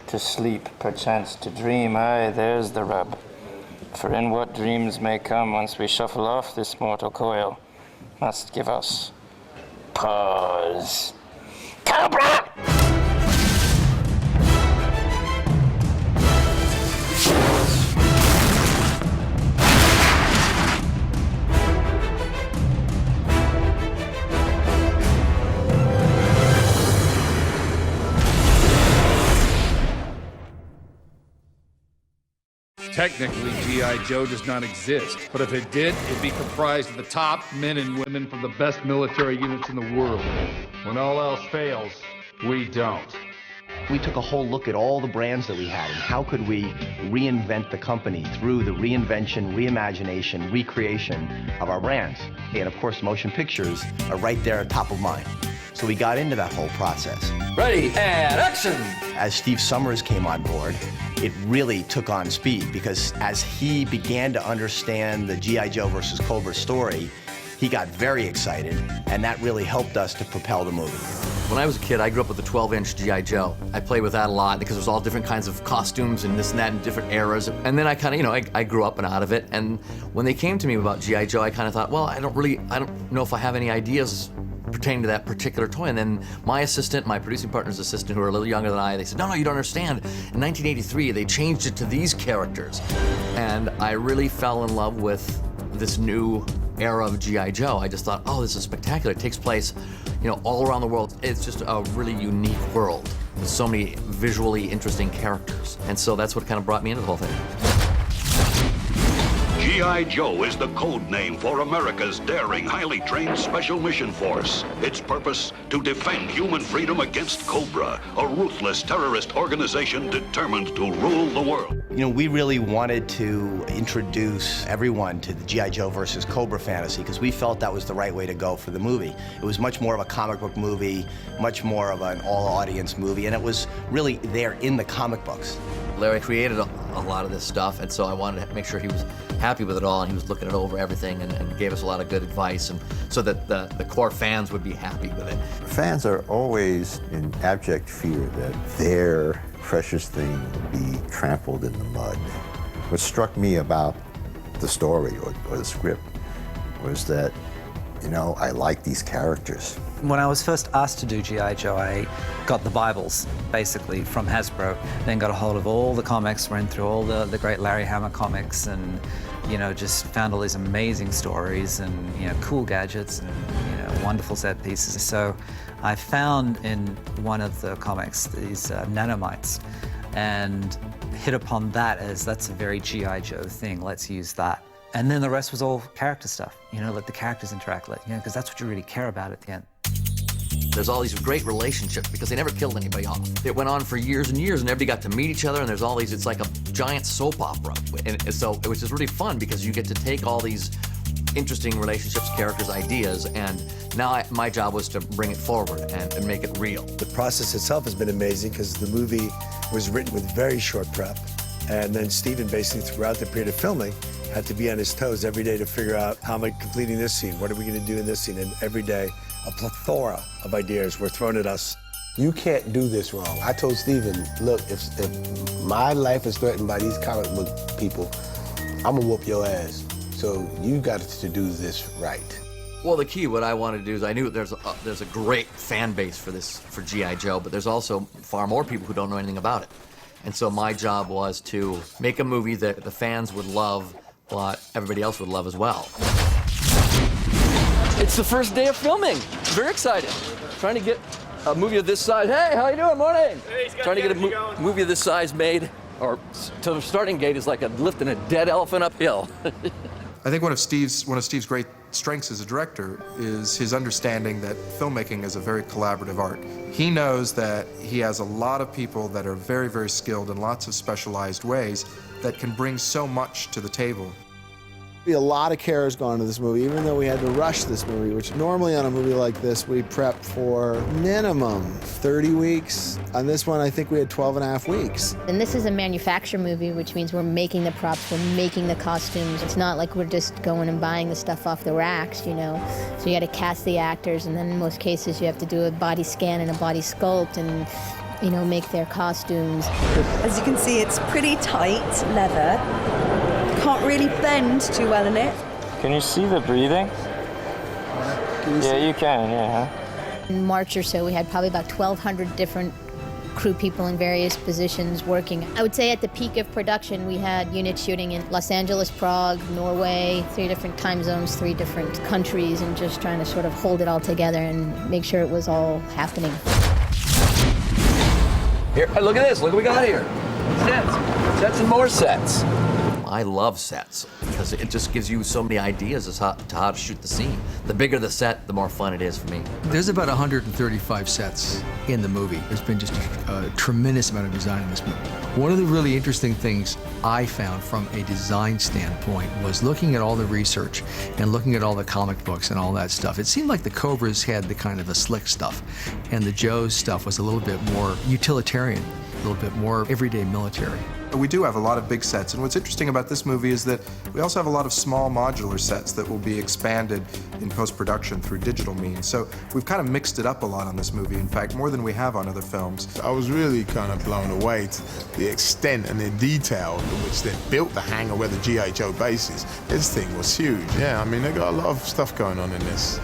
To sleep, perchance to dream, aye, there's the rub. For in what dreams may come once we shuffle off this mortal coil must give us pause. Cobra! Technically, G.I. Joe does not exist, but if it did, it'd be comprised of the top men and women from the best military units in the world. When all else fails, we don't. We took a whole look at all the brands that we had and how could we reinvent the company through the reinvention, reimagination, recreation of our brands. And of course, motion pictures are right there at top of mind. So we got into that whole process. Ready, and action! As Steve Summers came on board, it really took on speed because as he began to understand the G.I. Joe versus Cobra story, he got very excited, and that really helped us to propel the movie. When I was a kid, I grew up with a 12-inch G.I. Joe. I played with that a lot because there's all different kinds of costumes and this and that in different eras. And then I kind of, I grew up and out of it. And when they came to me about G.I. Joe, I kind of thought, well, I don't know if I have any ideas pertaining to that particular toy. And then my assistant, my producing partner's assistant, who are a little younger than I, they said, no, you don't understand. In 1983, they changed it to these characters. And I really fell in love with this new era of G.I. Joe. I just thought, oh, this is spectacular. It takes place, all around the world. It's just a really unique world with so many visually interesting characters. And so that's what kind of brought me into the whole thing. G.I. Joe is the code name for America's daring, highly trained Special Mission Force. Its purpose, to defend human freedom against Cobra, a ruthless terrorist organization determined to rule the world. We really wanted to introduce everyone to the G.I. Joe versus Cobra fantasy because we felt that was the right way to go for the movie. It was much more of a comic book movie, much more of an all-audience movie, and it was really there in the comic books. Larry created a lot of this stuff, and so I wanted to make sure he was happy with it all, and he was looking it over everything and gave us a lot of good advice, and so that the core fans would be happy with it. Fans are always in abject fear that their precious thing will be trampled in the mud. What struck me about the story or the script was that, I like these characters. When I was first asked to do G.I. Joe, I got the Bibles, basically, from Hasbro, then got a hold of all the comics, went through all the great Larry Hama comics, and, just found all these amazing stories and, cool gadgets and, wonderful set pieces. So I found in one of the comics these nanomites and hit upon that as that's a very G.I. Joe thing, let's use that. And then the rest was all character stuff, let the characters interact, because that's what you really care about at the end. There's all these great relationships because they never killed anybody off. It went on for years and years, and everybody got to meet each other, and there's all these, it's like a giant soap opera. And so it was just really fun because you get to take all these interesting relationships, characters, ideas, and now my job was to bring it forward and make it real. The process itself has been amazing because the movie was written with very short prep, and then Steven basically throughout the period of filming had to be on his toes every day to figure out how am I completing this scene, what are we going to do in this scene, and every day a plethora of ideas were thrown at us. You can't do this wrong. I told Steven, look, if my life is threatened by these comic book people, I'm gonna whoop your ass. So you got to do this right. Well, the key, what I wanted to do is I knew there's a great fan base for G.I. Joe, but there's also far more people who don't know anything about it. And so my job was to make a movie that the fans would love, but everybody else would love as well. It's the first day of filming. Very excited. Trying to get a movie of this size. Hey, how you doing? Morning. Hey, trying to get a movie of this size made, or to the starting gate is like lifting a dead elephant uphill. I think one of Steve's great strengths as a director is his understanding that filmmaking is a very collaborative art. He knows that he has a lot of people that are very, very skilled in lots of specialized ways that can bring so much to the table. A lot of care has gone into this movie, even though we had to rush this movie, which normally on a movie like this, we prep for minimum 30 weeks. On this one, I think we had 12 and a half weeks. And this is a manufacture movie, which means we're making the props, we're making the costumes. It's not like we're just going and buying the stuff off the racks, So you got to cast the actors, and then in most cases, you have to do a body scan and a body sculpt, and you know, make their costumes. As you can see, it's pretty tight leather. Can't really bend too well in it. Can you see the breathing? Yeah, you can, yeah. In March or so, we had probably about 1,200 different crew people in various positions working. I would say at the peak of production, we had units shooting in Los Angeles, Prague, Norway, 3 different time zones, 3 different countries, and just trying to sort of hold it all together and make sure it was all happening. Here, look at this. Look what we got here. Sets and more sets. I love sets because it just gives you so many ideas as to how to shoot the scene. The bigger the set, the more fun it is for me. There's about 135 sets in the movie. There's been just a tremendous amount of design in this movie. One of the really interesting things I found from a design standpoint was looking at all the research and looking at all the comic books and all that stuff. It seemed like the Cobras had the kind of a slick stuff, and the Joes stuff was a little bit more utilitarian, a little bit more everyday military. We do have a lot of big sets, and what's interesting about this movie is that we also have a lot of small modular sets that will be expanded in post-production through digital means. So we've kind of mixed it up a lot on this movie, in fact, more than we have on other films. I was really kind of blown away to the extent and the detail in which they built the hangar where the G.I. Joe base is. This thing was huge. Yeah, I mean, they got a lot of stuff going on in this.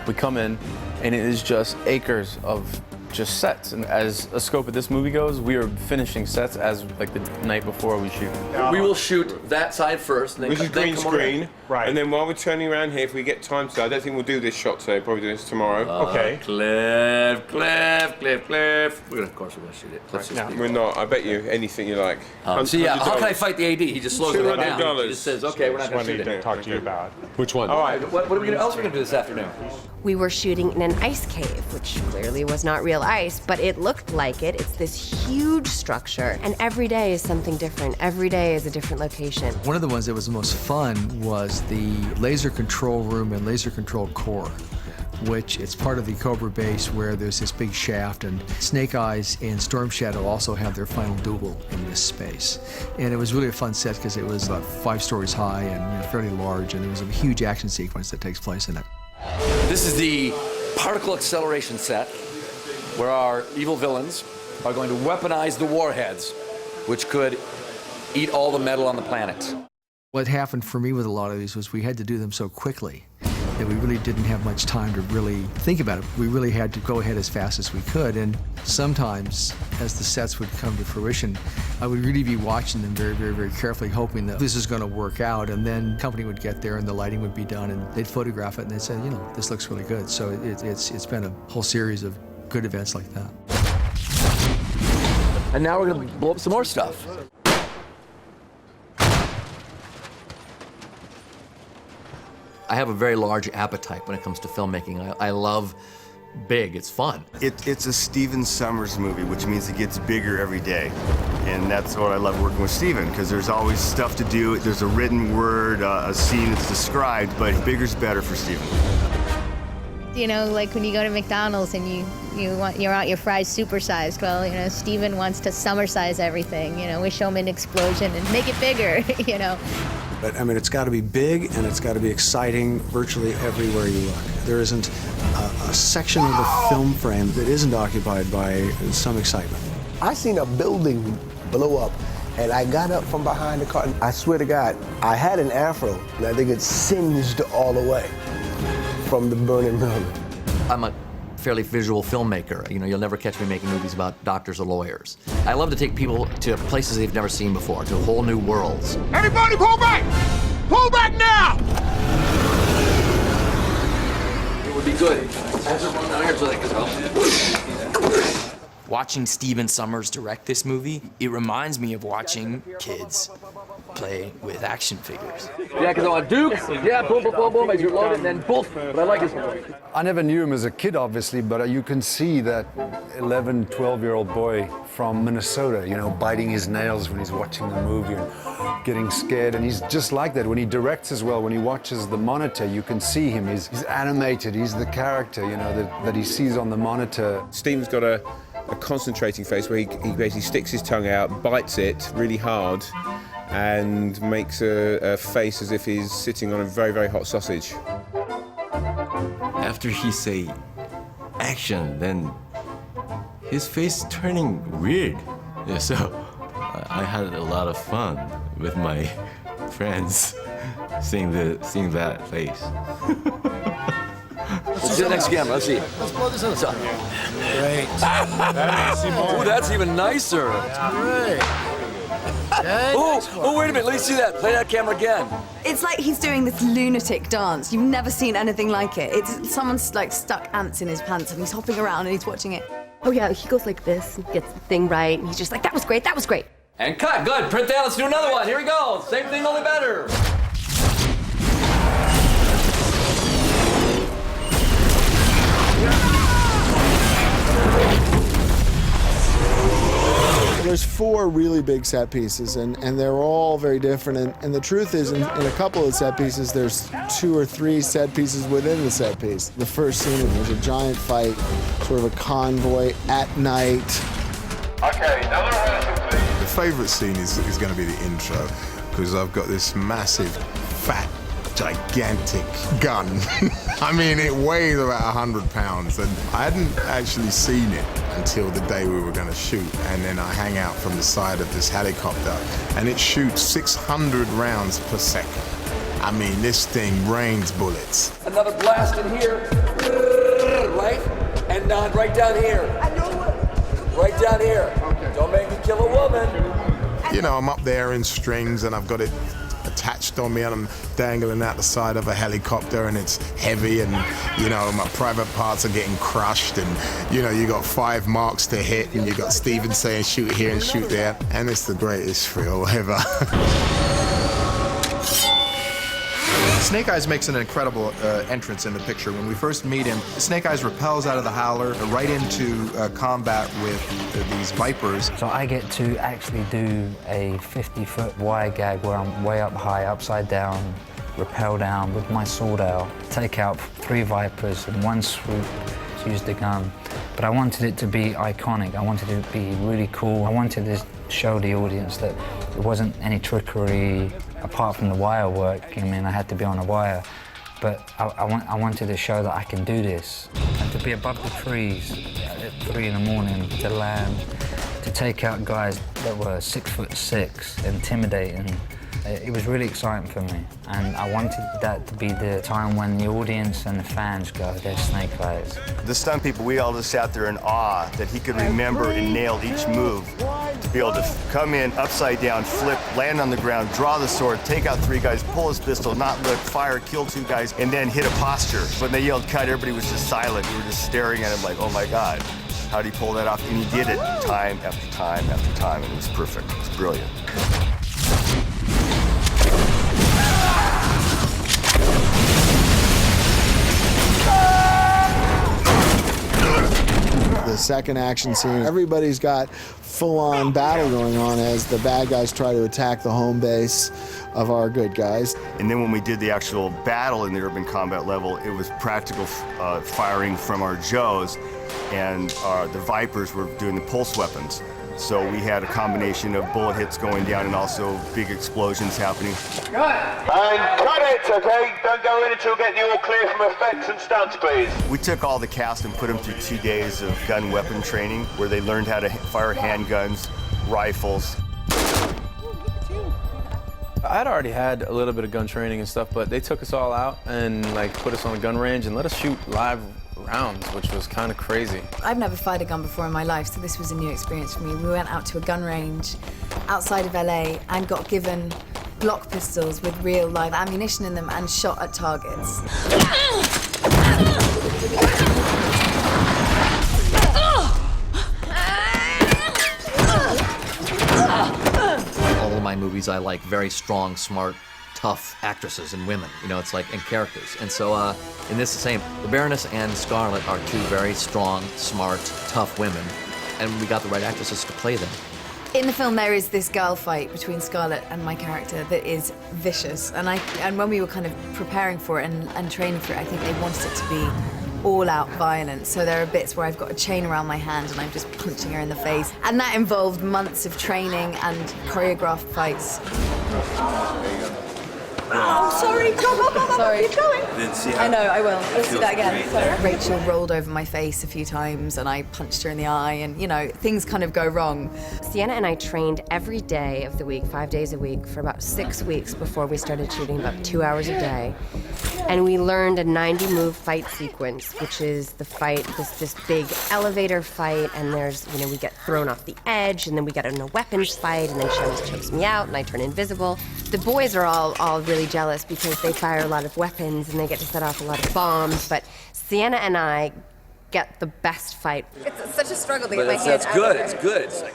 We come in, and it is just acres of just sets, and as a scope of this movie goes, we are finishing sets as like the night before we shoot. We will shoot that side first, and then Which is green screen, right? And then while we're turning around here, if we get time to, I don't think we'll do this shot today. Probably do this tomorrow. Okay. Cliff. We're gonna, of course, we're gonna shoot it. No, we're not. I bet you anything you like. So yeah, how can I fight the AD? He just slows it right down. He just says, okay, we're not gonna shoot it. Talk to you about. Which one? All right. What are we else are we gonna do this afternoon? We were shooting in an ice cave, which clearly was not real ice, but it looked like it. It's this huge structure, and every day is something different. Every day is a different location. One of the ones that was the most fun was the laser control room and laser control core, which it's part of the Cobra base where there's this big shaft, and Snake Eyes and Storm Shadow also have their final duel in this space. And it was really a fun set because it was about 5 stories high and fairly large, and there was a huge action sequence that takes place in it. This is the particle acceleration set, where our evil villains are going to weaponize the warheads, which could eat all the metal on the planet. What happened for me with a lot of these was we had to do them so quickly that we really didn't have much time to really think about it. We really had to go ahead as fast as we could, and sometimes as the sets would come to fruition, I would really be watching them very, very, very carefully, hoping that this is going to work out, and then the company would get there and the lighting would be done and they'd photograph it and they'd say, you know, this looks really good. So it's been a whole series of good events like that. And now we're going to blow up some more stuff. I have a very large appetite when it comes to filmmaking. I love big, it's fun. It's a Steven Sommers movie, which means it gets bigger every day. And that's what I love working with Steven, because there's always stuff to do. There's a written word, a scene that's described, but bigger's better for Steven. You know, like when you go to McDonald's and you want your fries supersized. Well, you know, Steven wants to summer-size everything. You know, we show him an explosion and make it bigger, you know. But I mean, it's got to be big and it's got to be exciting virtually everywhere you look. There isn't a section of the film frame that isn't occupied by some excitement. I seen a building blow up, and I got up from behind the car. I swear to God, I had an afro, and I think it singed all the way from the burning building. I'm a fairly visual filmmaker. You know, you'll never catch me making movies about doctors or lawyers. I love to take people to places they've never seen before, to whole new worlds. Everybody pull back! Pull back now! It would be good. Down here so they can help. Watching Steven Sommers direct this movie, it reminds me of watching kids play with action figures. Yeah, because I want Dukes, yeah, boom, boom, boom, boom, as you're loaded, and then boom. But I like his. I never knew him as a kid, obviously, but you can see that 11, 12-year-old boy from Minnesota, you know, biting his nails when he's watching the movie and getting scared. And he's just like that when he directs as well. When he watches the monitor, you can see him. He's animated. He's the character, you know, that he sees on the monitor. Steven's got a concentrating face where he basically sticks his tongue out, bites it really hard, and makes a face as if he's sitting on a very, very hot sausage. After he say action, then his face turning weird. Yeah, so I had a lot of fun with my friends seeing that face. Let's see the next camera. Let's see. Let's blow this other side. Great. Ooh, that's even nicer. That's great. Oh, wait a minute. Let me see that. Play that camera again. It's like he's doing this lunatic dance. You've never seen anything like it. It's someone's like stuck ants in his pants and he's hopping around and he's watching it. Oh yeah, he goes like this and gets the thing right, and he's just like, that was great, that was great. And cut. Good. Print that. Let's do another one. Here we go. Same thing, only better. There's 4 really big set pieces, and they're all very different. And the truth is, in a couple of set pieces, there's 2 or 3 set pieces within the set piece. The first scene, there's a giant fight, sort of a convoy at night. Okay, the favourite scene is going to be the intro, because I've got this massive, fat, gigantic gun. I mean, it weighs about 100 pounds, and I hadn't actually seen it until the day we were going to shoot, and then I hang out from the side of this helicopter, and it shoots 600 rounds per second. I mean, this thing rains bullets. Another blast in here, right? And right down here. Right down here. Okay. Don't make me kill a woman. You know, I'm up there in strings, and I've got it attached on me, and I'm dangling out the side of a helicopter, and it's heavy, and you know, my private parts are getting crushed, and you know, you got 5 marks to hit, and you got Steven saying shoot here and shoot there, and it's the greatest thrill ever. Snake Eyes makes an incredible entrance in the picture. When we first meet him, Snake Eyes rappels out of the howler right into combat with these vipers. So I get to actually do a 50-foot wire gag where I'm way up high, upside down, rappel down with my sword out, take out 3 vipers in one swoop, use the gun. But I wanted it to be iconic. I wanted it to be really cool. I wanted to show the audience that there wasn't any trickery apart from the wire work. I mean, I had to be on a wire. But I wanted to show that I can do this. And to be above the trees at 3 in the morning, to land, to take out guys that were 6'6", intimidating. It was really exciting for me, and I wanted that to be the time when the audience and the fans go, there's Snake Eyes. The stunt people, we all just sat there in awe that he could remember and nail each move. To be able to come in upside down, flip, land on the ground, draw the sword, take out 3 guys, pull his pistol, not look, fire, kill 2 guys, and then hit a posture. When they yelled cut, everybody was just silent. We were just staring at him like, oh my God, how'd he pull that off? And he did it time after time after time, and it was perfect. It was brilliant. The second action scene, everybody's got full-on battle going on as the bad guys try to attack the home base of our good guys. And then when we did the actual battle in the urban combat level, it was practical firing from our Joes, and the Vipers were doing the pulse weapons. So we had a combination of bullet hits going down and also big explosions happening. And cut it, okay? Don't go in until we get the all clear from effects and stunts, please. We took all the cast and put them through 2 days of gun weapon training where they learned how to fire handguns, rifles. I'd already had a little bit of gun training and stuff, but they took us all out and like put us on a gun range and let us shoot live rounds, which was kind of crazy. I've never fired a gun before in my life, so this was a new experience for me. We went out to a gun range outside of LA and got given Glock pistols with real live ammunition in them and shot at targets. All of my movies, I like very strong, smart, tough actresses and women, you know, it's like, and characters. And so in this, the same. The Baroness and Scarlett are 2 very strong, smart, tough women, and we got the right actresses to play them. In the film, there is this girl fight between Scarlett and my character that is vicious. And when we were kind of preparing for it and training for it, I think they wanted it to be all-out violence. So there are bits where I've got a chain around my hand and I'm just punching her in the face. And that involved months of training and choreographed fights. Oh, sorry. Sorry. Keep going. Then see I know, I will. Let's do feels that again. great. Sorry. Rachel rolled over my face a few times and I punched her in the eye and, you know, things kind of go wrong. Sienna and I trained every day of the week, 5 days a week, for about 6 weeks before we started shooting, about 2 hours a day. And we learned a 90-move fight sequence, which is the fight, this big elevator fight, and there's, you know, we get thrown off the edge, and then we get in a weapons fight, and then she always chokes me out, and I turn invisible. The boys are all really jealous because they fire a lot of weapons, and they get to set off a lot of bombs, but Sienna and I get the best fight. It's such a struggle to But get my hand that's out good. of It's it. good. It's like,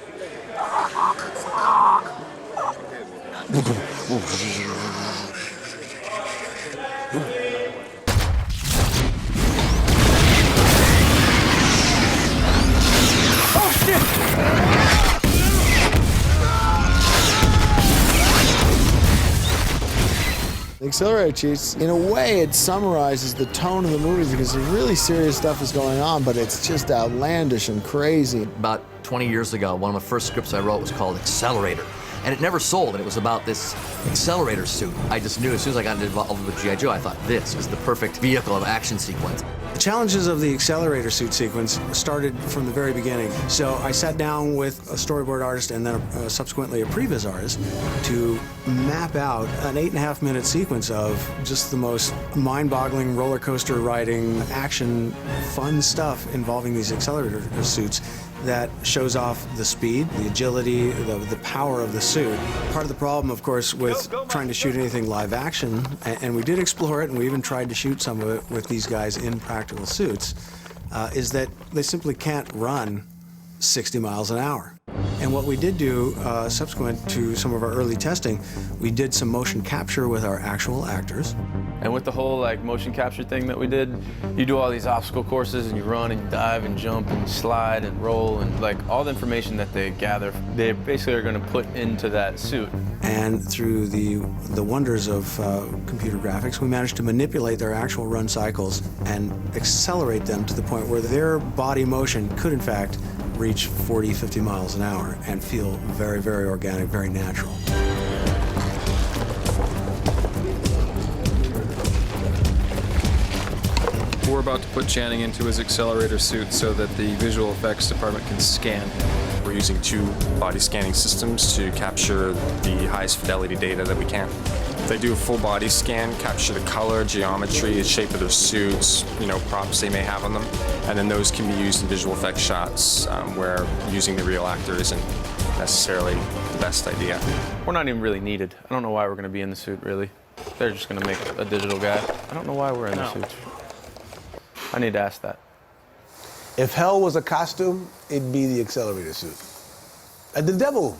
The Accelerator Cheats, in a way, it summarizes the tone of the movie because some really serious stuff is going on, but it's just outlandish and crazy. About 20 years ago, one of the first scripts I wrote was called Accelerator. And it never sold, and it was about this Accelerator Suit. I just knew as soon as I got involved with G.I. Joe, I thought this is the perfect vehicle of action sequence. The challenges of the Accelerator Suit sequence started from the very beginning. So I sat down with a storyboard artist and then subsequently a previs artist to map out an 8.5-minute sequence of just the most mind-boggling roller coaster riding action fun stuff involving these Accelerator suits that shows off the speed, the agility, the power of the suit. Part of the problem, of course, with trying to shoot anything live action, and we did explore it, and we even tried to shoot some of it with these guys in practical suits, is that they simply can't run 60 miles an hour. And what we did do, subsequent to some of our early testing, we did some motion capture with our actual actors. And with the whole like motion capture thing that we did, you do all these obstacle courses and you run and you dive and jump and slide and roll and like all the information that they gather, they basically are going to put into that suit. And through the wonders of computer graphics, we managed to manipulate their actual run cycles and accelerate them to the point where their body motion could in fact reach 40, 50 miles an hour and feel very, very organic, very natural. We're about to put Channing into his Accelerator suit so that the visual effects department can scan. We're using 2 body scanning systems to capture the highest fidelity data that we can. They do a full body scan, capture the color, geometry, the shape of their suits, you know, props they may have on them, and then those can be used in visual effects shots where using the real actor isn't necessarily the best idea. We're not even really needed. I don't know why we're going to be in the suit, really. They're just going to make a digital guy. I don't know why we're in the suit. I need to ask that. If hell was a costume, it'd be the Accelerator Suit. And the devil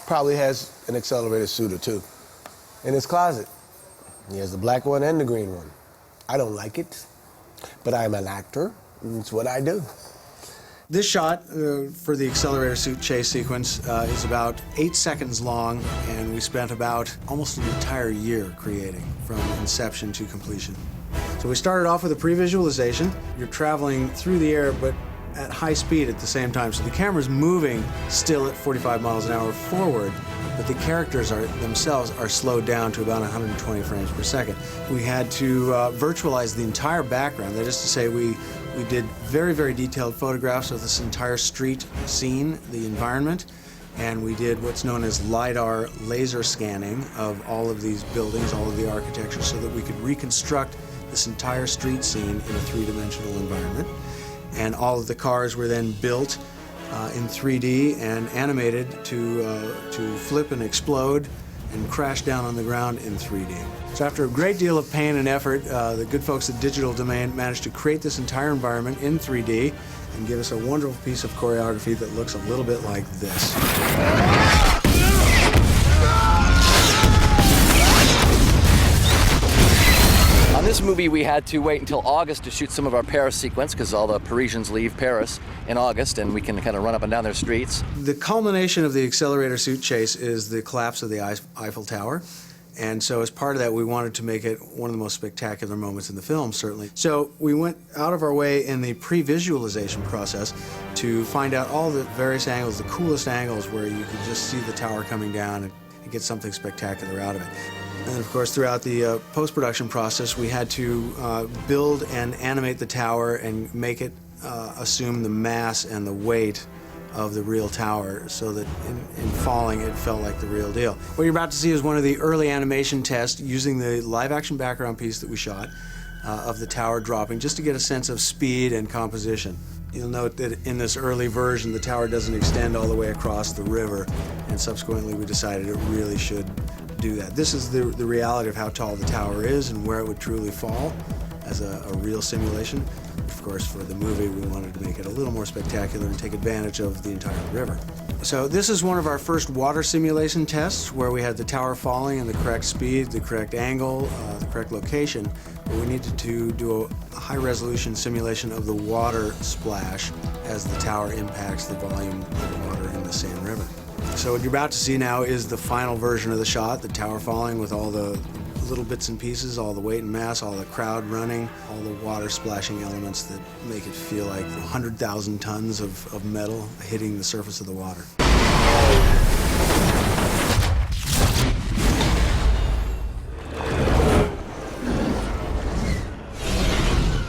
probably has an Accelerator suit or two in his closet. He has the black one and the green one. I don't like it, but I'm an actor, and it's what I do. This shot for the Accelerator Suit chase sequence is about 8 seconds long, and we spent about almost an entire year creating from inception to completion. So we started off with a pre-visualization. You're traveling through the air, but at high speed at the same time. So the camera's moving still at 45 miles an hour forward, but the characters themselves are slowed down to about 120 frames per second. We had to virtualize the entire background. That is to say, we did very, very detailed photographs of this entire street scene, the environment, and we did what's known as LiDAR laser scanning of all of these buildings, all of the architecture, so that we could reconstruct this entire street scene in a three-dimensional environment. And all of the cars were then built in 3D and animated to flip and explode and crash down on the ground in 3D. So after a great deal of pain and effort, the good folks at Digital Domain managed to create this entire environment in 3D and give us a wonderful piece of choreography that looks a little bit like this. On this movie, we had to wait until August to shoot some of our Paris sequence because all the Parisians leave Paris in August and we can kind of run up and down their streets. The culmination of the Accelerator Suit chase is the collapse of the Eiffel Tower. And so as part of that, we wanted to make it one of the most spectacular moments in the film, certainly. So we went out of our way in the pre-visualization process to find out all the various angles, the coolest angles where you could just see the tower coming down and get something spectacular out of it. And of course, throughout the post-production process, we had to build and animate the tower and make it assume the mass and the weight of the real tower so that in falling it felt like the real deal. What you're about to see is one of the early animation tests using the live-action background piece that we shot of the tower dropping just to get a sense of speed and composition. You'll note that in this early version the tower doesn't extend all the way across the river, and subsequently we decided it really should do that. This is the reality of how tall the tower is and where it would truly fall as a real simulation. Of course, for the movie, we wanted to make it a little more spectacular and take advantage of the entire river. So this is one of our first water simulation tests where we had the tower falling in the correct speed, the correct angle, the correct location. But we needed to do a high-resolution simulation of the water splash as the tower impacts the volume of water in the same river. So what you're about to see now is the final version of the shot, the tower falling with all the little bits and pieces, all the weight and mass, all the crowd running, all the water splashing elements that make it feel like 100,000 tons of metal hitting the surface of the water.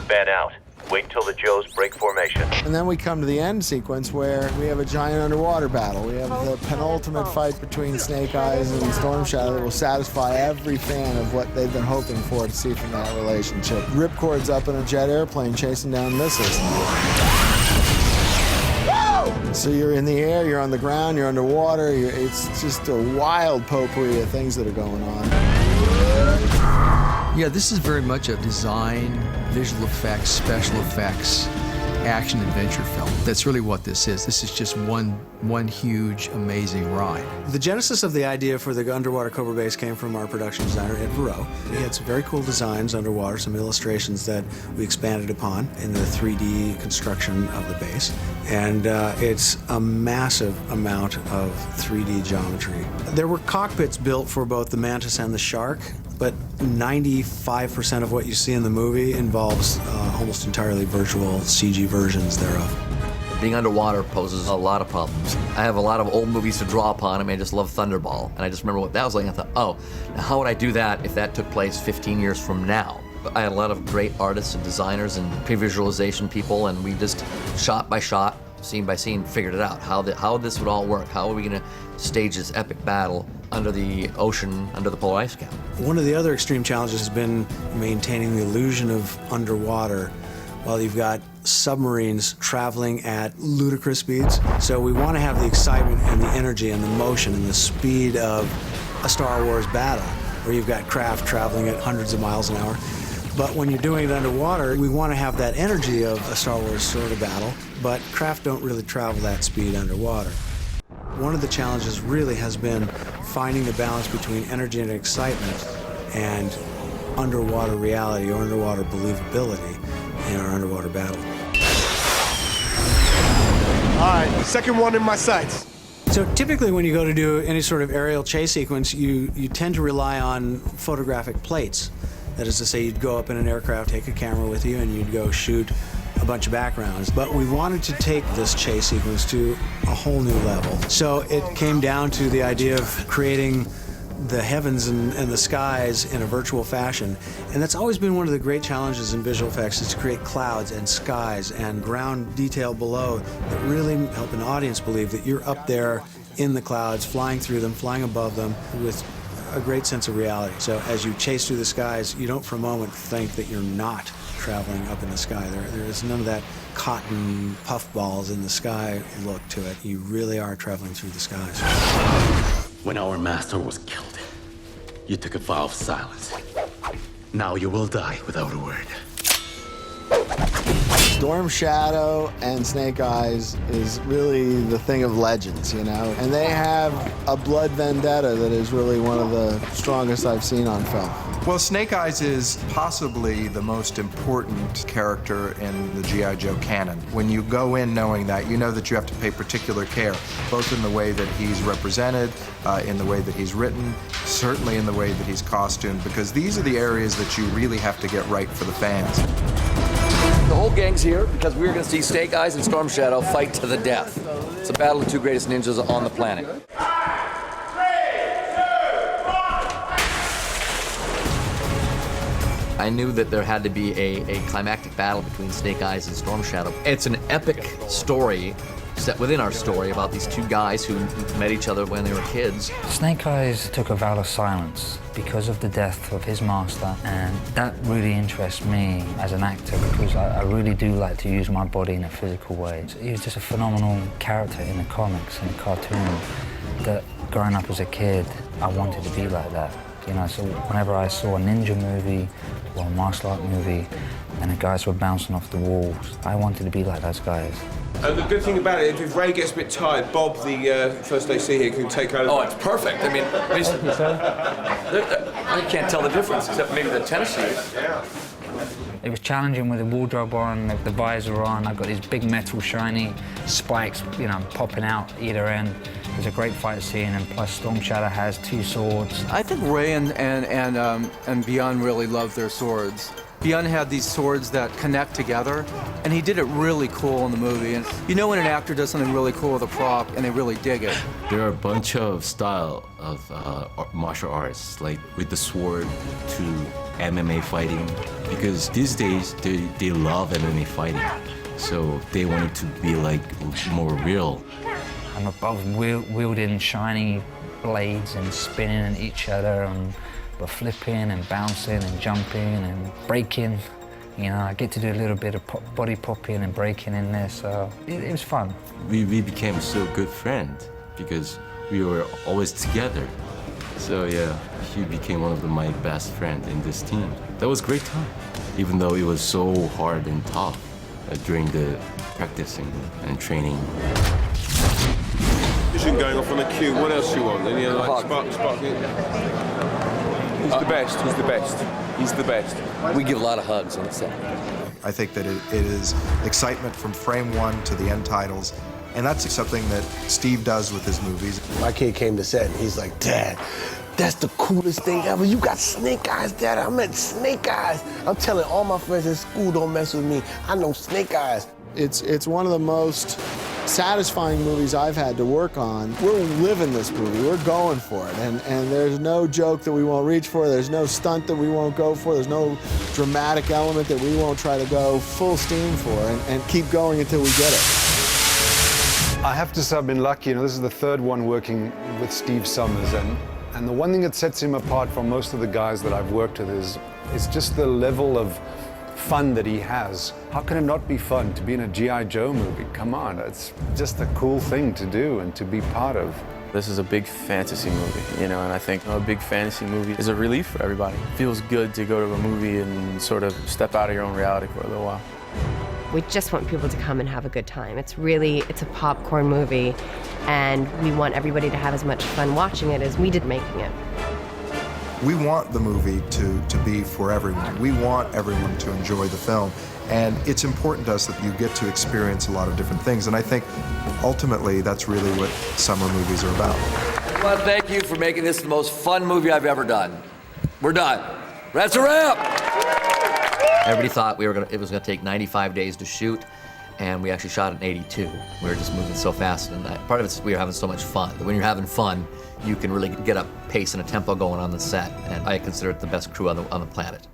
Fan out. Wait till the Joes break formation. And then we come to the end sequence where we have a giant underwater battle. We have the penultimate fight between Snake Eyes and Storm Shadow that will satisfy every fan of what they've been hoping for to see from that relationship. Ripcords up in a jet airplane chasing down missiles. So you're in the air, you're on the ground, you're underwater, it's just a wild potpourri of things that are going on. Yeah, this is very much a design, visual effects, special effects, action adventure film. That's really what this is. This is just one huge, amazing ride. The genesis of the idea for the underwater Cobra base came from our production designer, Ed Verreau. He had some very cool designs underwater, some illustrations that we expanded upon in the 3D construction of the base. And it's a massive amount of 3D geometry. There were cockpits built for both the mantis and the shark, but 95% of what you see in the movie involves almost entirely virtual CG versions thereof. Being underwater poses a lot of problems. I have a lot of old movies to draw upon. I mean, I just love Thunderball, and I just remember what that was like. I thought, oh, now how would I do that if that took place 15 years from now? But I had a lot of great artists and designers and pre-visualization people, and we just, shot by shot, scene by scene, figured it out, how this would all work. How are we gonna stage this epic battle under the ocean, under the polar ice cap? One of the other extreme challenges has been maintaining the illusion of underwater while you've got submarines traveling at ludicrous speeds. So we want to have the excitement and the energy and the motion and the speed of a Star Wars battle, where you've got craft traveling at hundreds of miles an hour. But when you're doing it underwater, we want to have that energy of a Star Wars sort of battle, but craft don't really travel that speed underwater. One of the challenges really has been finding the balance between energy and excitement and underwater reality or underwater believability in our underwater battle. All right, second one in my sights. So typically when you go to do any sort of aerial chase sequence, you tend to rely on photographic plates. That is to say, you'd go up in an aircraft, take a camera with you, and you'd go shoot a bunch of backgrounds. But we wanted to take this chase sequence to a whole new level. So it came down to the idea of creating the heavens and the skies in a virtual fashion. And that's always been one of the great challenges in visual effects, is to create clouds and skies and ground detail below that really help an audience believe that you're up there in the clouds, flying through them, flying above them with a great sense of reality. So as you chase through the skies, you don't for a moment think that you're not traveling up in the sky. There is none of that cotton puffballs in the sky look to it. You really are traveling through the skies. When our master was killed, you took a vow of silence. Now you will die without a word. Storm Shadow and Snake Eyes is really the thing of legends, you know? And they have a blood vendetta that is really one of the strongest I've seen on film. Well, Snake Eyes is possibly the most important character in the G.I. Joe canon. When you go in knowing that, you know that you have to pay particular care, both in the way that he's represented, in the way that he's written, certainly in the way that he's costumed, because these are the areas that you really have to get right for the fans. The whole gang's here because we're going to see Snake Eyes and Storm Shadow fight to the death. It's a battle of the two greatest ninjas on the planet. I knew that there had to be a climactic battle between Snake Eyes and Storm Shadow. It's an epic story set within our story about these two guys who met each other when they were kids. Snake Eyes took a vow of silence because of the death of his master, and that really interests me as an actor because I really do like to use my body in a physical way. He was just a phenomenal character in the comics and the cartoon that growing up as a kid, I wanted to be like that. You know, so whenever I saw a ninja movie or a martial art movie and the guys were bouncing off the walls, I wanted to be like those guys. And the good thing about it, if Ray gets a bit tired, Bob, the first AC here, can take over. Oh, it's perfect. I mean, I can't tell the difference except maybe the tennis shoes. It was challenging with the wardrobe on, the visor on. I've got these big metal shiny spikes, you know, popping out either end. It was a great fight scene, and plus Storm Shadow has two swords. I think Ray and Beyond really loved their swords. Beyond had these swords that connect together, and he did it really cool in the movie. And you know when an actor does something really cool with a prop, and they really dig it. There are a bunch of style of martial arts, like with the sword to MMA fighting, because these days they love MMA fighting, so they want it to be like more real. I'm above wielding shiny blades and spinning at each other, and we're flipping and bouncing and jumping and breaking. You know, I get to do a little bit of body popping and breaking in there, so it was fun. We became so good friends because we were always together. So yeah, he became one of my best friends in this team. That was a great time, even though it was so hard and tough during the practicing and training. Vision going off on the cue. What else do you want? Any other like sparking? He's the best. He's the best. He's the best. We give a lot of hugs on the set. I think that it is excitement from frame one to the end titles, and that's something that Steve does with his movies. My kid came to set and he's like, Dad, that's the coolest thing ever. You got Snake Eyes, Dad. I met Snake Eyes. I'm telling all my friends in school, don't mess with me. I know Snake Eyes. It's one of the most satisfying movies I've had to work on. We're living this movie. We're going for it. And there's no joke that we won't reach for. There's no stunt that we won't go for. There's no dramatic element that we won't try to go full steam for and keep going until we get it. I have to say I've been lucky. You know, this is the third one working with Steve Summers, and the one thing that sets him apart from most of the guys that I've worked with is just the level of fun that he has. How can it not be fun to be in a G.I. Joe movie? Come on, it's just a cool thing to do and to be part of. This is a big fantasy movie, you know, and I think a big fantasy movie is a relief for everybody. It feels good to go to a movie and sort of step out of your own reality for a little while. We just want people to come and have a good time. It's a popcorn movie, and we want everybody to have as much fun watching it as we did making it. We want the movie to be for everyone. We want everyone to enjoy the film. And it's important to us that you get to experience a lot of different things. And I think ultimately that's really what summer movies are about. I want to thank you for making this the most fun movie I've ever done. We're done. That's a wrap. Everybody thought it was gonna take 95 days to shoot, and we actually shot in 82. We were just moving so fast, and part of it's we were having so much fun. When you're having fun, you can really get a pace and a tempo going on the set, and I consider it the best crew on the planet.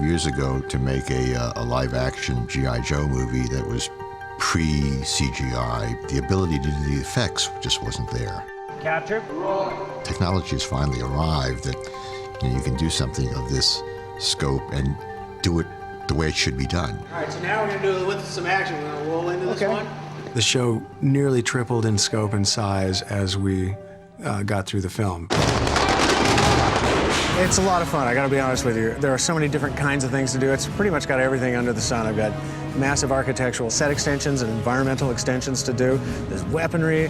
Years ago to make a live-action G.I. Joe movie that was pre-CGI, the ability to do the effects just wasn't there. Capture. Technology has finally arrived that you can do something of this scope and do it the way it should be done. All right, so now we're going to do it with some action. We're going to roll into this one. The show nearly tripled in scope and size as we got through the film. It's a lot of fun, I gotta be honest with you. There are so many different kinds of things to do. It's pretty much got everything under the sun. I've got massive architectural set extensions and environmental extensions to do. There's weaponry.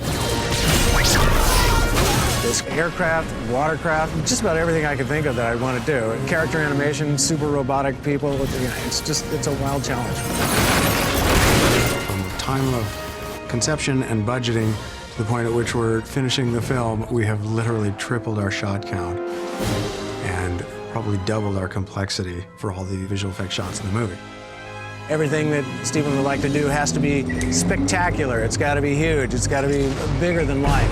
There's aircraft, watercraft, just about everything I could think of that I want to do. Character animation, super robotic people, it's a wild challenge. From the time of conception and budgeting to the point at which we're finishing the film, we have literally tripled our shot count and probably doubled our complexity for all the visual effects shots in the movie. Everything that Stephen would like to do has to be spectacular. It's got to be huge. It's got to be bigger than life.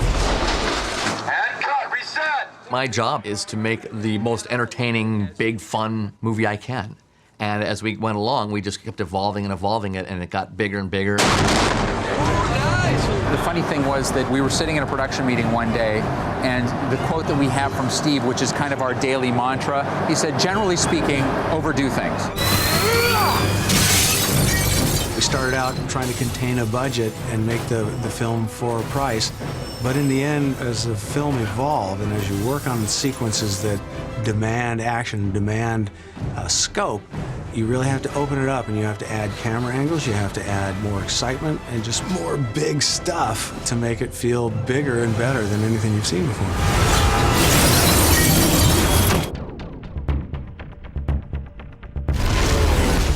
My job is to make the most entertaining, big, fun movie I can. And as we went along, we just kept evolving and evolving it, and it got bigger and bigger. The funny thing was that we were sitting in a production meeting one day, and the quote that we have from Steve, which is kind of our daily mantra, he said, generally speaking, overdo things. We started out trying to contain a budget and make the film for a price, but in the end, as the film evolved and as you work on sequences that demand action, demand scope, you really have to open it up and you have to add camera angles, you have to add more excitement and just more big stuff to make it feel bigger and better than anything you've seen before.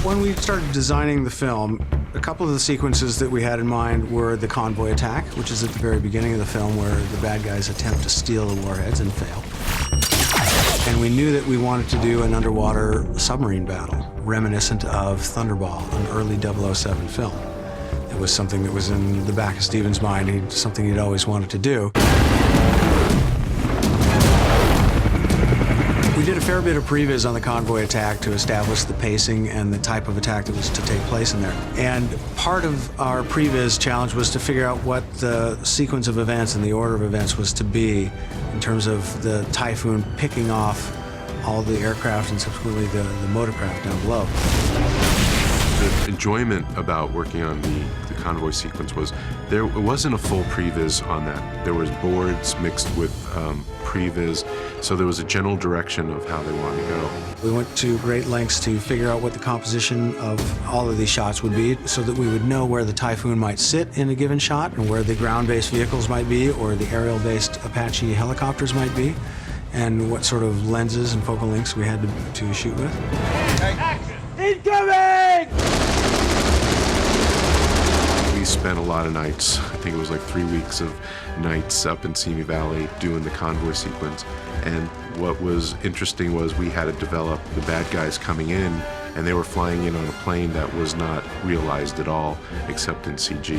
When we started designing the film, a couple of the sequences that we had in mind were the convoy attack, which is at the very beginning of the film where the bad guys attempt to steal the warheads and fail. And we knew that we wanted to do an underwater submarine battle, reminiscent of Thunderball, an early 007 film. It was something that was in the back of Stephen's mind, something he'd always wanted to do. We did a fair bit of previs on the convoy attack to establish the pacing and the type of attack that was to take place in there. And part of our previs challenge was to figure out what the sequence of events and the order of events was to be in terms of the Typhoon picking off all the aircraft and subsequently the motorcraft down below. The enjoyment about working on the convoy sequence was it wasn't a full previs on that. There was boards mixed with previs, so there was a general direction of how they wanted to go. We went to great lengths to figure out what the composition of all of these shots would be so that we would know where the Typhoon might sit in a given shot and where the ground-based vehicles might be or the aerial-based Apache helicopters might be and what sort of lenses and focal lengths we had to shoot with. Action! Incoming! We spent a lot of nights, I think it was like 3 weeks of nights up in Simi Valley doing the convoy sequence. And what was interesting was we had to develop the bad guys coming in, and they were flying in on a plane that was not realized at all, except in CG.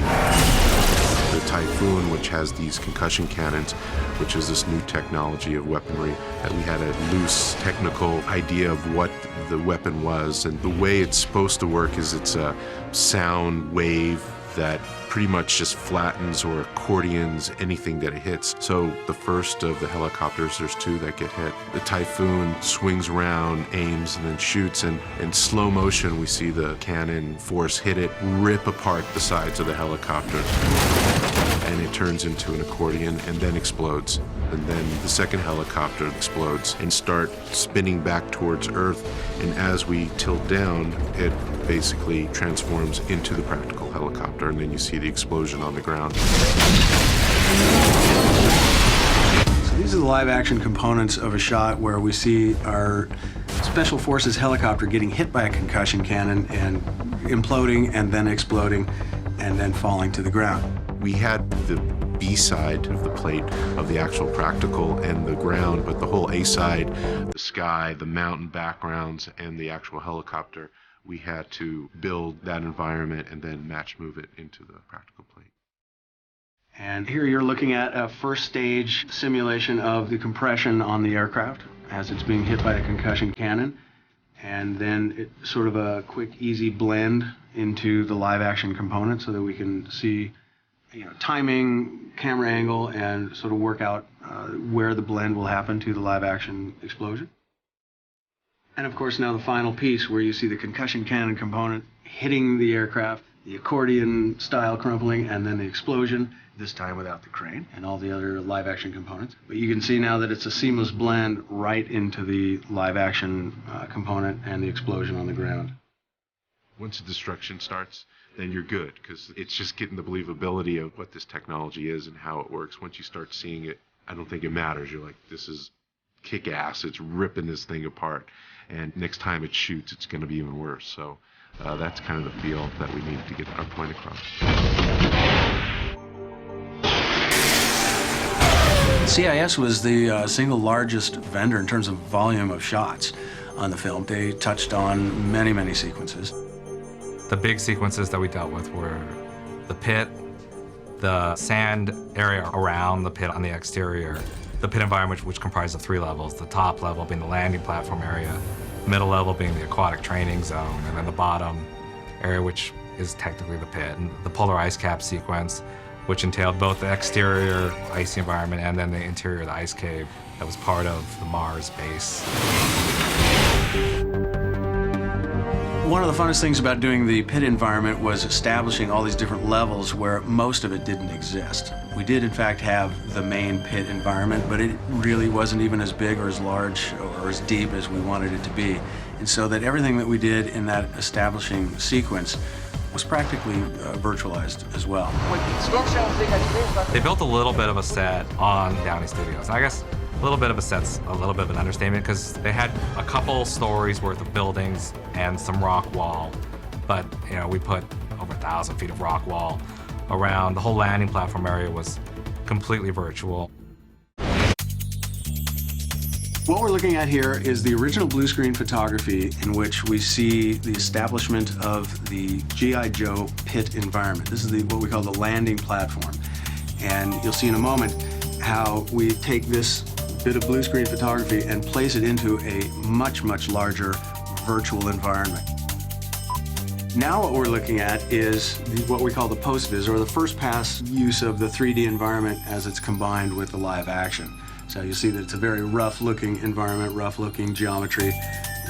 The Typhoon, which has these concussion cannons, which is this new technology of weaponry, that we had a loose technical idea of what the weapon was. And the way it's supposed to work is it's a sound wave that pretty much just flattens or accordions anything that it hits. So the first of the helicopters, there's two that get hit. The Typhoon swings around, aims, and then shoots, and in slow motion we see the cannon force hit it, rip apart the sides of the helicopter, and it turns into an accordion and then explodes. And then the second helicopter explodes and start spinning back towards Earth, and as we tilt down, it basically transforms into the practical helicopter, and then you see the explosion on the ground. So these are the live action components of a shot where we see our Special Forces helicopter getting hit by a concussion cannon and imploding and then exploding and then falling to the ground. We had the B side of the plate of the actual practical and the ground, but the whole A side, the sky, the mountain backgrounds, and the actual helicopter, we had to build that environment and then match move it into the practical plate. And here you're looking at a first stage simulation of the compression on the aircraft as it's being hit by the concussion cannon. And then it's sort of a quick, easy blend into the live action component so that we can see timing, camera angle, and sort of work out where the blend will happen to the live action explosion. And of course now the final piece where you see the concussion cannon component hitting the aircraft, the accordion style crumpling, and then the explosion, this time without the crane and all the other live action components. But you can see now that it's a seamless blend right into the live action component and the explosion on the ground. Once the destruction starts, then you're good, because it's just getting the believability of what this technology is and how it works. Once you start seeing it, I don't think it matters. You're like, this is kick-ass. It's ripping this thing apart. And next time it shoots, it's going to be even worse. So that's kind of the feel that we needed to get our point across. CIS was the single largest vendor in terms of volume of shots on the film. They touched on many, many sequences. The big sequences that we dealt with were the pit, the sand area around the pit on the exterior, the pit environment, which comprised of 3 levels, the top level being the landing platform area, middle level being the aquatic training zone, and then the bottom area, which is technically the pit, and the polar ice cap sequence, which entailed both the exterior icy environment and then the interior, the ice cave that was part of the Mars base. One of the funnest things about doing the pit environment was establishing all these different levels where most of it didn't exist. We did in fact have the main pit environment, but it really wasn't even as big or as large or as deep as we wanted it to be. And so that everything that we did in that establishing sequence was practically virtualized as well. They built a little bit of a set on Downey Studios. I guess a little bit of a set's a little bit of an understatement, because they had a couple stories worth of buildings and some rock wall, but you know, we put over 1,000 feet of rock wall around. The whole landing platform area was completely virtual. What we're looking at here is the original blue screen photography in which we see the establishment of the G.I. Joe pit environment. This is what we call the landing platform. And you'll see in a moment how we take this bit of blue screen photography and place it into a much, much larger virtual environment. Now what we're looking at is what we call the post-viz, or the first pass use of the 3D environment as it's combined with the live action. So you see that it's a very rough-looking environment, rough-looking geometry,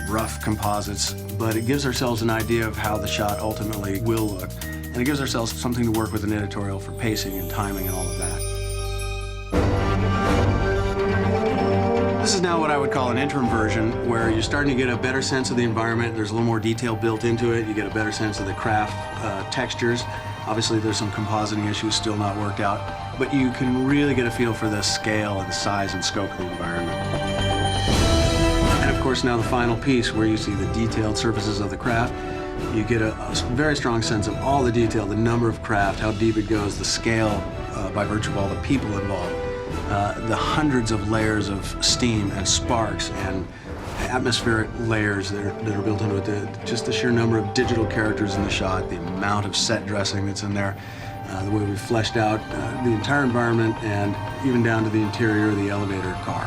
rough composites, but it gives ourselves an idea of how the shot ultimately will look. And it gives ourselves something to work with an editorial for pacing and timing and all of that. This is now what I would call an interim version, where you're starting to get a better sense of the environment. There's a little more detail built into it. You get a better sense of the craft textures. Obviously, there's some compositing issues still not worked out, but you can really get a feel for the scale and the size and scope of the environment. And of course, now the final piece, where you see the detailed surfaces of the craft, you get a very strong sense of all the detail, the number of craft, how deep it goes, the scale by virtue of all the people involved. The hundreds of layers of steam and sparks and atmospheric layers that are built into it, just the sheer number of digital characters in the shot, the amount of set dressing that's in there, the way we fleshed out the entire environment, and even down to the interior of the elevator car.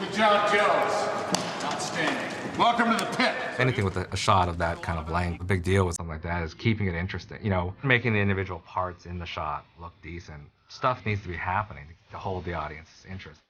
Good job, Jones. Outstanding. Welcome to the pit. Anything with a shot of that kind of length, the big deal with something like that is keeping it interesting. You know, making the individual parts in the shot look decent. Stuff needs to be happening to hold the audience's interest.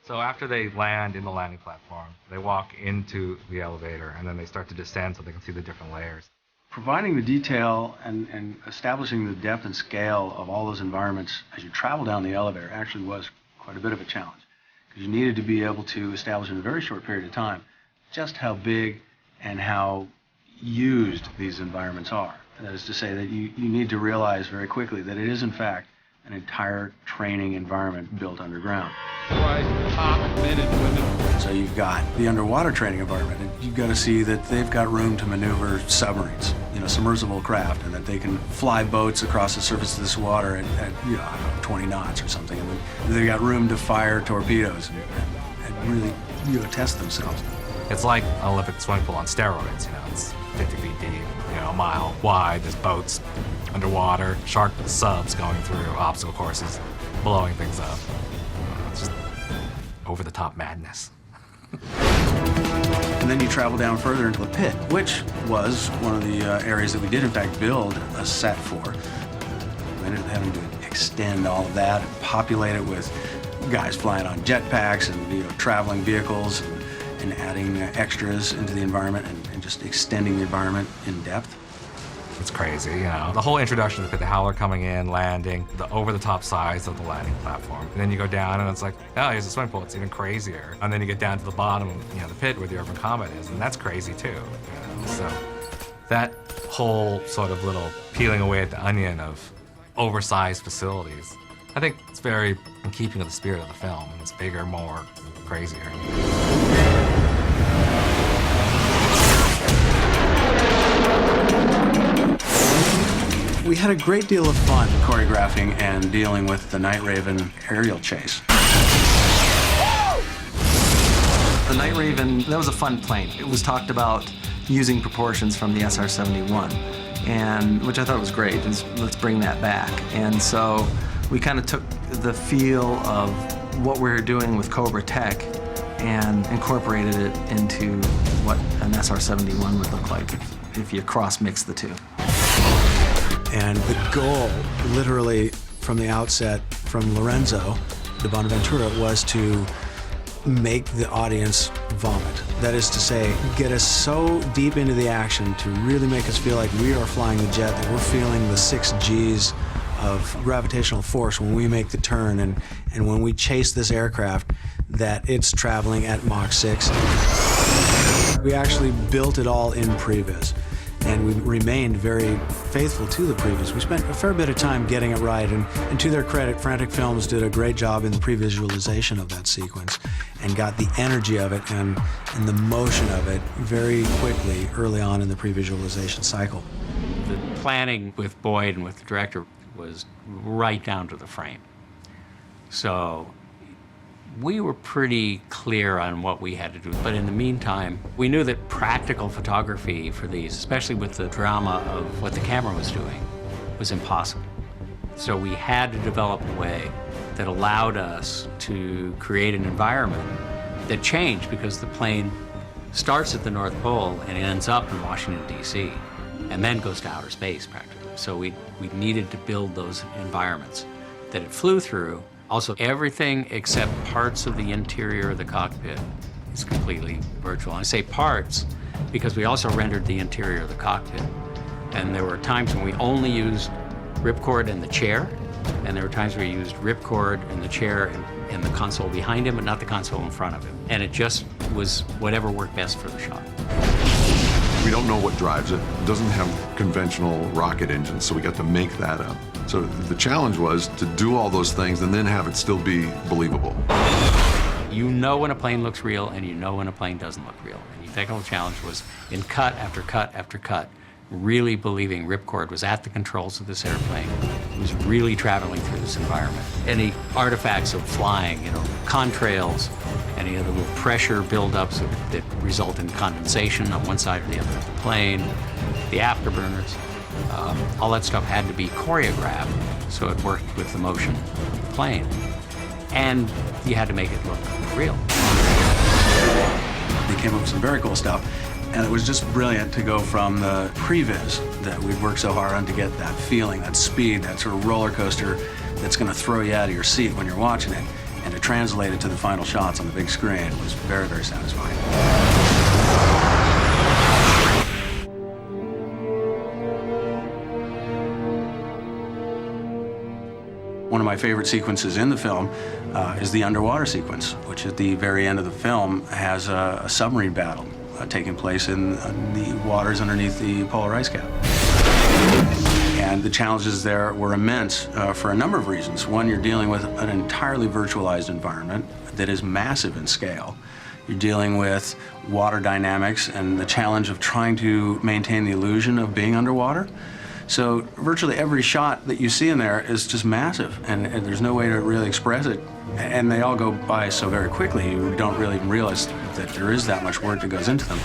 So after they land in the landing platform, they walk into the elevator, and then they start to descend so they can see the different layers. Providing the detail and establishing the depth and scale of all those environments as you travel down the elevator actually was quite a bit of a challenge, because you needed to be able to establish in a very short period of time just how big and how used these environments are. That is to say that you need to realize very quickly that it is in fact an entire training environment built underground. Men and women. So you've got the underwater training environment, and you've got to see that they've got room to maneuver submarines, you know, submersible craft, and that they can fly boats across the surface of this water at you know, I don't know, 20 knots or something. And they've got room to fire torpedoes and really, you know, test themselves. It's like an Olympic swimming pool on steroids, you know, it's 50 feet deep, you know, a mile wide, there's boats underwater, shark subs going through obstacle courses, blowing things up. It's just over-the-top madness. And then you travel down further into the pit, which was one of the areas that we did in fact build a set for. We ended up having to extend all of that and populate it with guys flying on jetpacks and, you know, traveling vehicles. and adding extras into the environment and just extending the environment in depth. It's crazy, you know. The whole introduction of the howler coming in, landing, the over-the-top size of the landing platform. And then you go down and it's like, oh, here's a swimming pool, it's even crazier. And then you get down to the bottom, you know, the pit where the urban combat is, and that's crazy too. You know? So that whole sort of little peeling away at the onion of oversized facilities, I think it's very in keeping with the spirit of the film. It's bigger, more, crazier. We had a great deal of fun choreographing and dealing with the Night Raven aerial chase. The Night Raven, that was a fun plane. It was talked about using proportions from the SR-71, and which I thought was great. Let's bring that back. And so we kind of took the feel of what we were doing with Cobra Tech and incorporated it into what an SR-71 would look like if you cross-mix the two. And the goal, literally from the outset, from Lorenzo de Bonaventura, was to make the audience vomit. That is to say, get us so deep into the action to really make us feel like we are flying the jet, that we're feeling the 6 Gs of gravitational force when we make the turn, and when we chase this aircraft, that it's traveling at Mach 6. We actually built it all in previs, and we remained very faithful to the previs. We spent a fair bit of time getting it right, and to their credit, Frantic Films did a great job in the pre-visualization of that sequence and got the energy of it and the motion of it very quickly early on in the pre-visualization cycle. The planning with Boyd and with the director was right down to the frame. So we were pretty clear on what we had to do. But in the meantime, we knew that practical photography for these, especially with the drama of what the camera was doing, was impossible. So we had to develop a way that allowed us to create an environment that changed, because the plane starts at the North Pole and ends up in Washington, D.C., and then goes to outer space, practically. So we needed to build those environments that it flew through. Also, everything except parts of the interior of the cockpit is completely virtual. And I say parts because we also rendered the interior of the cockpit. And there were times when we only used ripcord in the chair, and there were times where we used ripcord in the chair and the console behind him, but not the console in front of him. And it just was whatever worked best for the shot. We don't know what drives it. It doesn't have conventional rocket engines, so we got to make that up. So the challenge was to do all those things and then have it still be believable. You know when a plane looks real, and you know when a plane doesn't look real. And the technical challenge was, in cut after cut after cut, really believing ripcord was at the controls of this airplane. It was really traveling through this environment. Any artifacts of flying, you know, contrails, any of the little pressure buildups that result in condensation on one side or the other of the plane, the afterburners, all that stuff had to be choreographed so it worked with the motion of the plane. And you had to make it look real. They came up with some very cool stuff, and it was just brilliant to go from the previs that we'd worked so hard on to get that feeling, that speed, that sort of roller coaster that's going to throw you out of your seat when you're watching it, and to translate it to the final shots on the big screen was very, very satisfying. One of my favorite sequences in the film is the underwater sequence, which at the very end of the film has a submarine battle taking place in the waters underneath the polar ice cap. And the challenges there were immense for a number of reasons. One, you're dealing with an entirely virtualized environment that is massive in scale. You're dealing with water dynamics and the challenge of trying to maintain the illusion of being underwater. So virtually every shot that you see in there is just massive, and there's no way to really express it. And they all go by so very quickly, you don't really even realize that there is that much work that goes into them.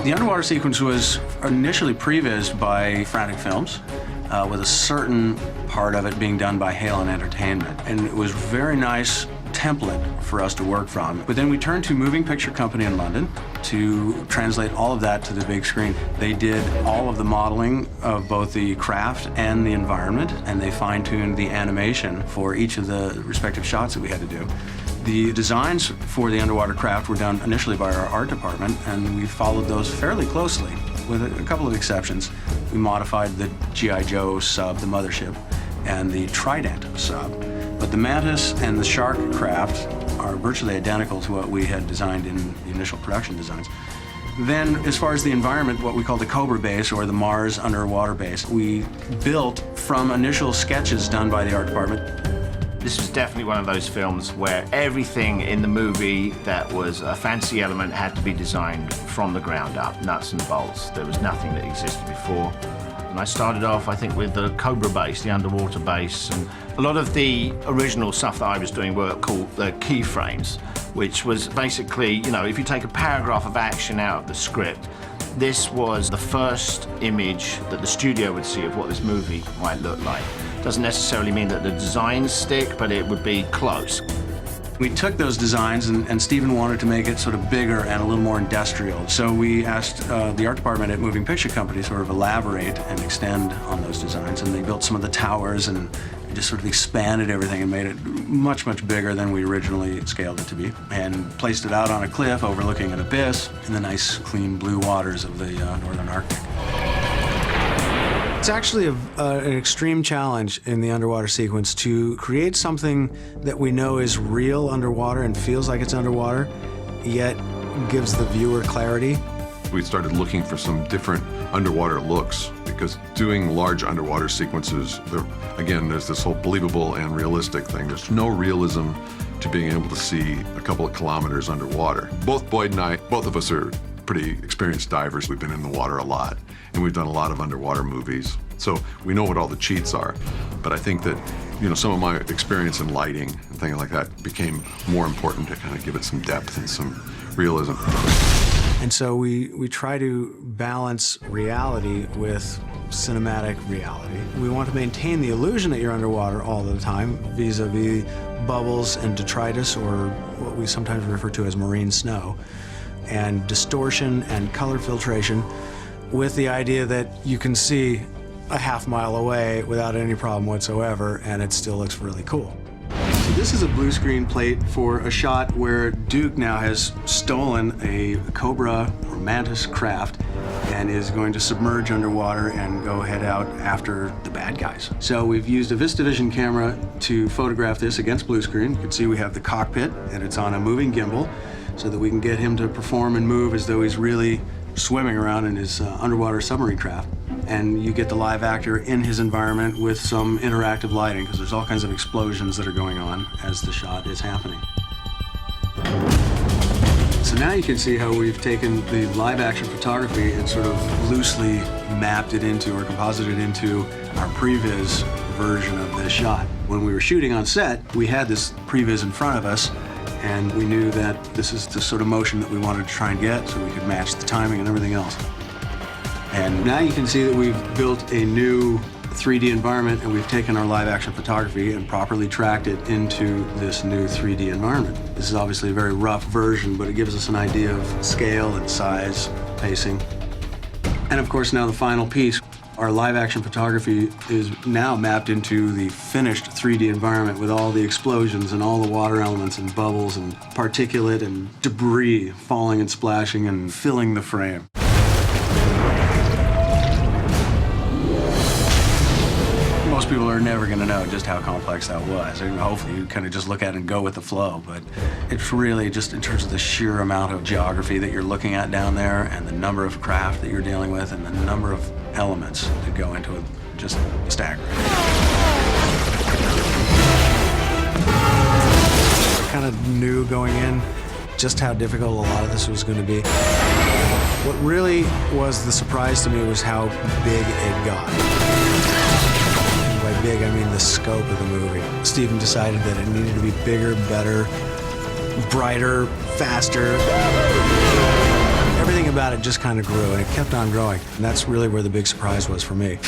The underwater sequence was initially prevised by Frantic Films, with a certain part of it being done by Halen Entertainment. And it was very nice template for us to work from. But then we turned to Moving Picture Company in London to translate all of that to the big screen. They did all of the modeling of both the craft and the environment, and they fine-tuned the animation for each of the respective shots that we had to do. The designs for the underwater craft were done initially by our art department, and we followed those fairly closely, with a couple of exceptions. We modified the G.I. Joe sub, the mothership, and the Trident sub. But the Mantis and the Shark craft are virtually identical to what we had designed in the initial production designs. Then, as far as the environment, what we call the Cobra base, or the Mars underwater base, we built from initial sketches done by the art department. This was definitely one of those films where everything in the movie that was a fancy element had to be designed from the ground up, nuts and bolts. There was nothing that existed before. And I started off, I think, with the Cobra base, the underwater base, and a lot of the original stuff that I was doing were called the keyframes, which was basically, you know, if you take a paragraph of action out of the script, this was the first image that the studio would see of what this movie might look like. Doesn't necessarily mean that the designs stick, but it would be close. We took those designs, and Steven wanted to make it sort of bigger and a little more industrial. So we asked the art department at Moving Picture Company to sort of elaborate and extend on those designs, and they built some of the towers and just sort of expanded everything and made it much, much bigger than we originally scaled it to be, and placed it out on a cliff overlooking an abyss in the nice, clean blue waters of the Northern Arctic. It's actually an extreme challenge in the underwater sequence to create something that we know is real underwater and feels like it's underwater, yet gives the viewer clarity. We started looking for some different underwater looks, because doing large underwater sequences, again, there's this whole believable and realistic thing. There's no realism to being able to see a couple of kilometers underwater. Both Boyd and I, both of us are pretty experienced divers. We've been in the water a lot, and we've done a lot of underwater movies. So we know what all the cheats are. But I think that, you know, some of my experience in lighting and things like that became more important to kind of give it some depth and some realism. And so we try to balance reality with cinematic reality. We want to maintain the illusion that you're underwater all the time, vis-a-vis bubbles and detritus, or what we sometimes refer to as marine snow, and distortion and color filtration, with the idea that you can see a half-mile away without any problem whatsoever, and it still looks really cool. So this is a blue screen plate for a shot where Duke now has stolen a Cobra or Mantis craft and is going to submerge underwater and go head out after the bad guys. So we've used a VistaVision camera to photograph this against blue screen. You can see we have the cockpit, and it's on a moving gimbal, so that we can get him to perform and move as though he's really swimming around in his underwater submarine craft. And you get the live actor in his environment with some interactive lighting, because there's all kinds of explosions that are going on as the shot is happening. So now you can see how we've taken the live action photography and sort of loosely mapped it into, or composited into, our previs version of this shot. When we were shooting on set, we had this previs in front of us, and we knew that this is the sort of motion that we wanted to try and get, so we could match the timing and everything else. And now you can see that we've built a new 3D environment, and we've taken our live action photography and properly tracked it into this new 3D environment. This is obviously a very rough version, but it gives us an idea of scale and size, pacing. And of course, now the final piece, our live action photography is now mapped into the finished 3D environment with all the explosions and all the water elements and bubbles and particulate and debris falling and splashing and filling the frame. Most people are never going to know just how complex that was. And hopefully you kind of just look at it and go with the flow. But it's really just in terms of the sheer amount of geography that you're looking at down there, and the number of craft that you're dealing with, and the number of elements that go into it, just staggering. I kind of knew going in just how difficult a lot of this was going to be. What really was the surprise to me was how big it got. By big, I mean the scope of the movie. Steven decided that it needed to be bigger, better, brighter, faster. Everything about it just kind of grew, and it kept on growing. And that's really where the big surprise was for me.